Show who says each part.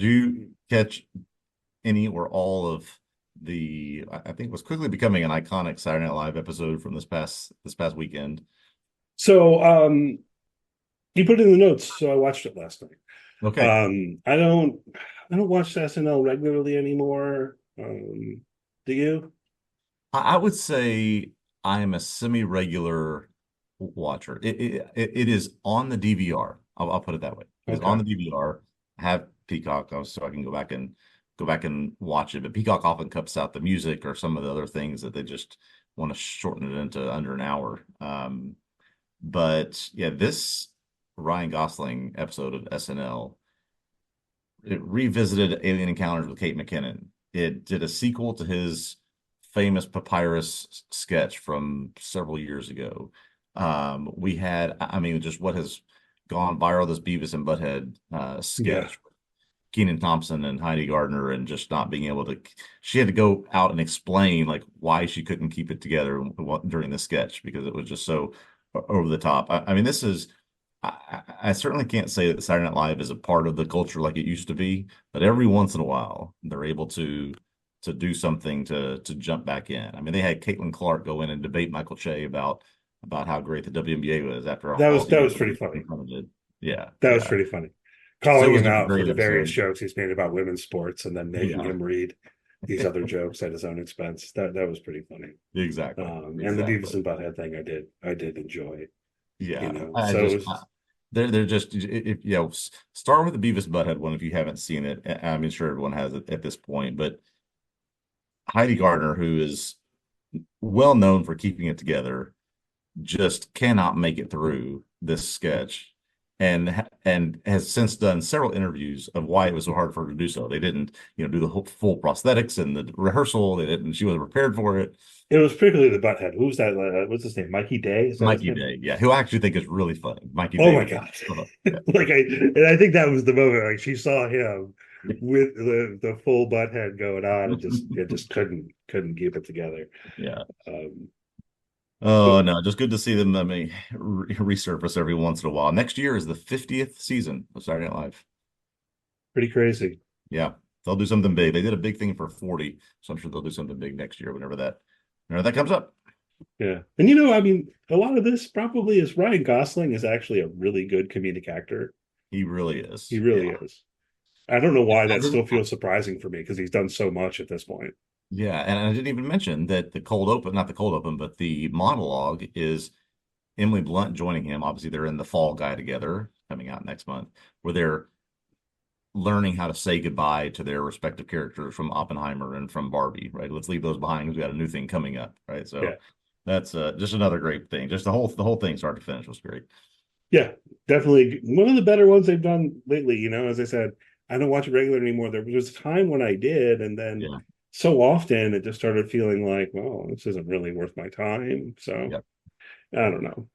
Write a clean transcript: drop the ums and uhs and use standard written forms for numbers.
Speaker 1: Did you catch any or all of I think was quickly becoming an iconic Saturday Night Live episode from this past weekend?
Speaker 2: So, you put it in the notes, so I watched it last night.
Speaker 1: Okay.
Speaker 2: I don't watch SNL regularly anymore. Do you?
Speaker 1: I would say I am a semi-regular watcher. It is on the DVR. I'll put it that way. It is on
Speaker 2: Okay.
Speaker 1: the DVR. I have Peacock, so I can go back and watch it. But Peacock often cuts out the music or some of the other things that they just want to shorten it into under an hour. But yeah, this Ryan Gosling episode of SNL, it revisited Alien Encounters with Kate McKinnon. It did a sequel to his famous papyrus sketch from several years ago. We had, I mean, just what has gone viral, this Beavis and Butthead
Speaker 2: Yeah.
Speaker 1: sketch. Keenan Thompson and Heidi Gardner, and just not being able to, she had to go out and explain like why she couldn't keep it together during the sketch because it was just so over the top. I mean, I certainly can't say that Saturday Night Live is a part of the culture like it used to be, but every once in a while they're able to do something to jump back in. I mean, they had Caitlin Clark go in and debate Michael Che about how great the WNBA was after
Speaker 2: That
Speaker 1: all
Speaker 2: was
Speaker 1: the
Speaker 2: that
Speaker 1: years
Speaker 2: was
Speaker 1: that
Speaker 2: pretty
Speaker 1: we
Speaker 2: funny.
Speaker 1: confronted it. Yeah,
Speaker 2: That was
Speaker 1: yeah.
Speaker 2: pretty funny.
Speaker 1: So it
Speaker 2: Calling
Speaker 1: was
Speaker 2: him
Speaker 1: just a
Speaker 2: out for
Speaker 1: great
Speaker 2: the various
Speaker 1: episode.
Speaker 2: jokes he's made about women's sports and then making
Speaker 1: Yeah,
Speaker 2: him read these other jokes at his own expense. That was pretty funny.
Speaker 1: exactly,
Speaker 2: And the Beavis
Speaker 1: exactly.
Speaker 2: and Butthead thing I did enjoy,
Speaker 1: Yeah, I
Speaker 2: So it
Speaker 1: just
Speaker 2: was,
Speaker 1: they're just if start with the Beavis Butthead one if you haven't seen it. I'm sure everyone has it at this point, but Heidi Gardner, who is well known for keeping it together, just cannot make it through this sketch, and has since done several interviews of why it was so hard for her to do so. They didn't, do the whole full prosthetics and the rehearsal. They didn't. She wasn't prepared for it.
Speaker 2: it was particularly the Butthead. Who's that? What's his name? Mikey Day? Is that his
Speaker 1: Mikey
Speaker 2: name?
Speaker 1: Day, yeah, who I actually think is really funny. Mikey
Speaker 2: Oh
Speaker 1: Day
Speaker 2: my
Speaker 1: was
Speaker 2: God.
Speaker 1: yeah.
Speaker 2: And I think that was the moment, like she saw him with the full butt head going on and just it just couldn't keep it together.
Speaker 1: Yeah.
Speaker 2: Um, but
Speaker 1: Oh no, just good to see them. I mean, resurface every once in a while. Next year is the 50th season of Saturday Night Live.
Speaker 2: pretty crazy.
Speaker 1: Yeah, they'll do something big. They did a big thing for 40, so I'm sure they'll do something big next year whenever that comes up.
Speaker 2: Yeah. And I mean, a lot of this probably is Ryan Gosling is actually a really good comedic actor.
Speaker 1: He really
Speaker 2: He
Speaker 1: is.
Speaker 2: really
Speaker 1: Yeah.
Speaker 2: is. I don't know why
Speaker 1: I
Speaker 2: that still
Speaker 1: didn't,
Speaker 2: feels surprising for me because he's done so much at this point.
Speaker 1: yeah, and I didn't even mention that the cold open, not the cold open, but the monologue is Emily Blunt joining him. Obviously, they're in the Fall Guy together, coming out next month, where they're learning how to say goodbye to their respective characters from Oppenheimer and from Barbie, right? Let's leave those behind because we got a new thing coming up, right?
Speaker 2: Yeah.
Speaker 1: So that's just another great thing. Just the whole thing, start to finish, was great.
Speaker 2: Yeah, definitely one of the better ones they've done lately. As I said, I don't watch it regularly anymore. There was a time when I did, and then
Speaker 1: Yeah,
Speaker 2: so often it just started feeling like, well, this isn't really worth my time. So
Speaker 1: yeah.
Speaker 2: I don't know.